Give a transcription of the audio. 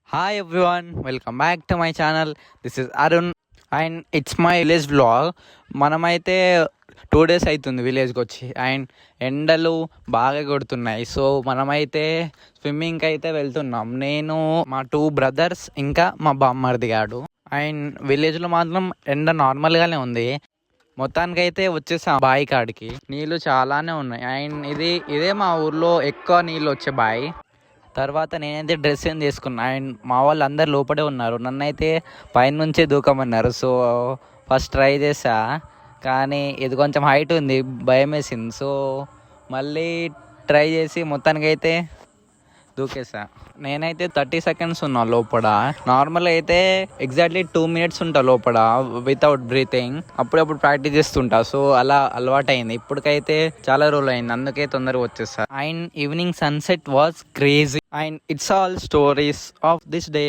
Hi everyone, welcome back to my channel. This is Arun and it's my village vlog. మనమైతే 2 days అవుతుంది విలేజ్కి వచ్చి and ఎండలు బాగా కొడుతున్నాయి. సో మనమైతే స్విమ్మింగ్కి అయితే వెళ్తున్నాం. నేను మా 2 brothers ఇంకా మా బామ్మర్ది గాడు. అండ్ విలేజ్లో మాత్రం ఎండ నార్మల్గానే ఉంది. మొత్తానికి అయితే వచ్చేసాం బావి కాడికి. నీళ్ళు చాలానే ఉన్నాయి అండ్ ఇదే మా ఊర్లో ఎక్కువ నీళ్ళు వచ్చే బావి. తర్వాత నేనైతే డ్రెస్ ఏం తీసుకున్నా అండ్ మా వాళ్ళు అందరు లోపడే ఉన్నారు. నన్నైతే పైనుంచే దూకమన్నారు. సో ఫస్ట్ ట్రై చేసా, కానీ ఇది కొంచెం హైట్ ఉంది, భయం వేసింది. సో మళ్ళీ ట్రై చేసి మొత్తానికైతే దూకేసా. నేనైతే 30 seconds ఉన్నా లోపల. నార్మల్ అయితే ఎగ్జాక్ట్లీ 2 minutes ఉంటా లోపల వితౌట్ బ్రీతింగ్. అప్పుడప్పుడు ప్రాక్టీస్ చేస్తుంటా. సో అలా అలవాటైంది. ఇప్పటికైతే చాలా రోజులు అయింది, అందుకే తొందరగా వచ్చేసా. And evening sunset was crazy and it's all stories of this day.